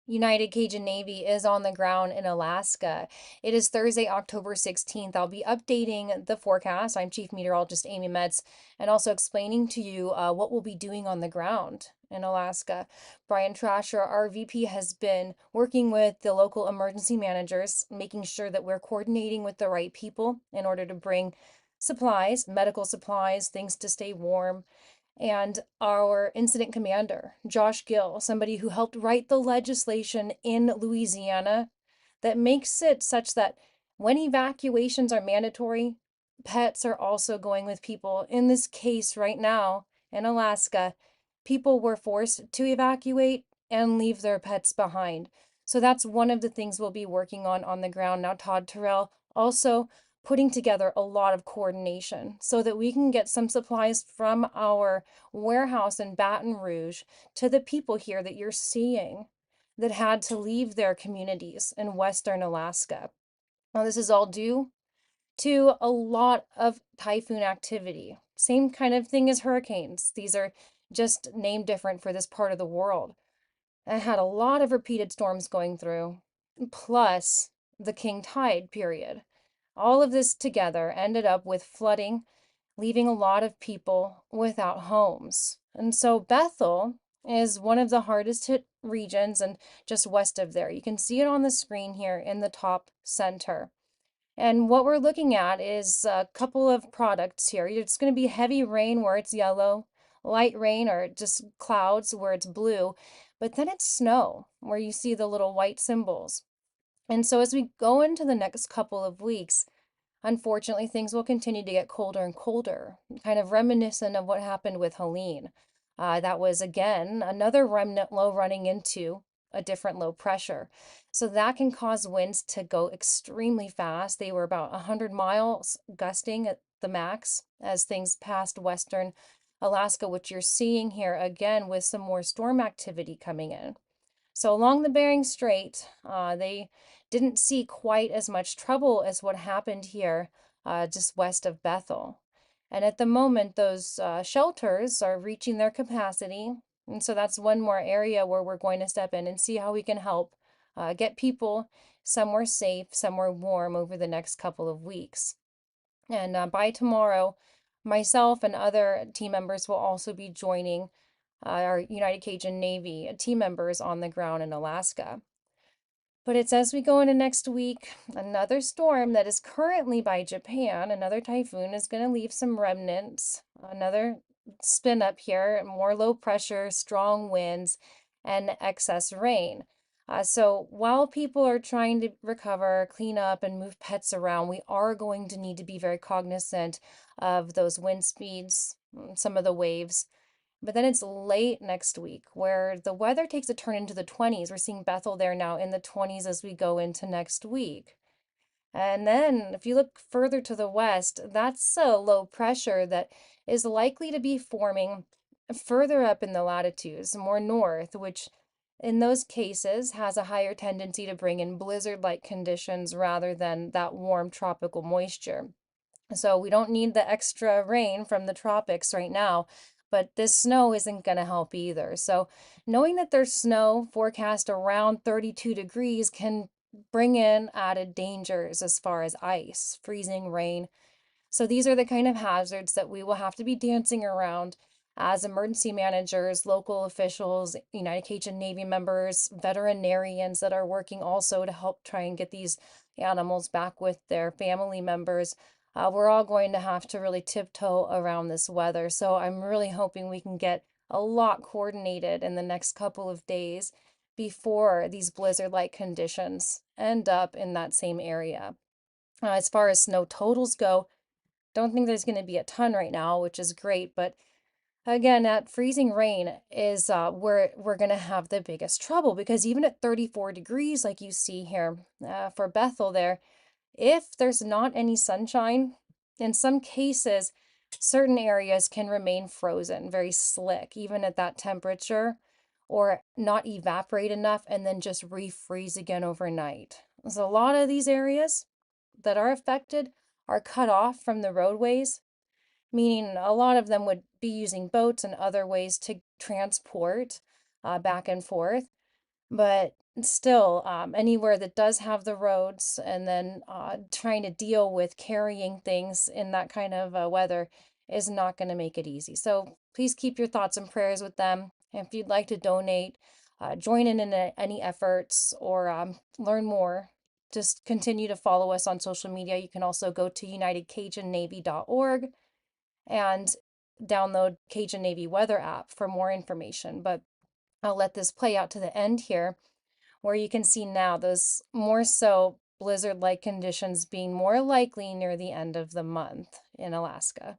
United Cajun Navy is on the ground in Alaska. It is Thursday, October 16th. I'll be updating the forecast. I'm Chief Meteorologist Amy Metz, and also explaining to you what we'll be doing on the ground in Alaska. Brian Trasher, our VP, has been working with the local emergency managers, making sure that we're coordinating with the right people in order to bring supplies, medical supplies, things to stay warm, and our incident commander, Josh Gill, somebody who helped write the legislation in Louisiana that makes it such that when evacuations are mandatory, pets are also going with people. In this case, right now in Alaska, people were forced to evacuate and leave their pets behind. So that's one of the things we'll be working on the ground. Now, Todd Terrell also putting together a lot of coordination so that we can get some supplies from our warehouse in Baton Rouge to the people here that you're seeing that had to leave their communities in Western Alaska. Now, this is all due to a lot of typhoon activity. Same kind of thing as hurricanes. These are just named different for this part of the world. I had a lot of repeated storms going through, plus the king tide period. All of this together ended up with flooding, leaving a lot of people without homes. And so Bethel is one of the hardest hit regions and just west of there. You can see it on the screen here in the top center. And what we're looking at is a couple of products here. It's going to be heavy rain where it's yellow, light rain or just clouds where it's blue, but then it's snow where you see the little white symbols. And so as we go into the next couple of weeks, unfortunately, things will continue to get colder and colder, kind of reminiscent of what happened with Helene. That was, again, another remnant low running into a different low pressure. So that can cause winds to go extremely fast. They were about 100 miles gusting at the max as things passed western Alaska, which you're seeing here again with some more storm activity coming in. So along the Bering Strait, they didn't see quite as much trouble as what happened here just west of Bethel. And at the moment, those shelters are reaching their capacity. And so that's one more area where we're going to step in and see how we can help get people somewhere safe, somewhere warm over the next couple of weeks. And by tomorrow, myself and other team members will also be joining our United Cajun Navy team members on the ground in Alaska. But it's as we go into next week, another storm that is currently by Japan, another typhoon, is going to leave some remnants, another spin up here, more low pressure, strong winds, and excess rain. So while people are trying to recover, clean up, and move pets around, we are going to need to be very cognizant of those wind speeds, some of the waves. But then it's late next week where the weather takes a turn into the 20s. We're seeing Bethel there now in the 20s as we go into next week. And then if you look further to the west, that's a low pressure that is likely to be forming further up in the latitudes, more north, which in those cases has a higher tendency to bring in blizzard-like conditions rather than that warm tropical moisture. So we don't need the extra rain from the tropics right now, but this snow isn't going to help either. So knowing that there's snow forecast around 32 degrees can bring in added dangers as far as ice, freezing rain. So these are the kind of hazards that we will have to be dancing around as emergency managers, local officials, United Cajun Navy members, veterinarians that are working also to help try and get these animals back with their family members. We're all going to have to really tiptoe around this weather. So I'm really hoping we can get a lot coordinated in the next couple of days before these blizzard-like conditions end up in that same area. As far as snow totals go, don't think there's going to be a ton right now, which is great, but again, that freezing rain is where we're going to have the biggest trouble because even at 34 degrees, like you see here for Bethel there, if there's not any sunshine, in some cases, certain areas can remain frozen, very slick, even at that temperature, or not evaporate enough and then just refreeze again overnight. So a lot of these areas that are affected are cut off from the roadways, meaning a lot of them would be using boats and other ways to transport back and forth. But still, anywhere that does have the roads, and then trying to deal with carrying things in that kind of weather is not going to make it easy. So please keep your thoughts and prayers with them. And if you'd like to donate, join in any efforts, or learn more, just continue to follow us on social media. You can also go to unitedcajunnavy.org and download Cajun Navy weather app for more information. But I'll let this play out to the end here, where you can see now those more so blizzard-like conditions being more likely near the end of the month in Alaska.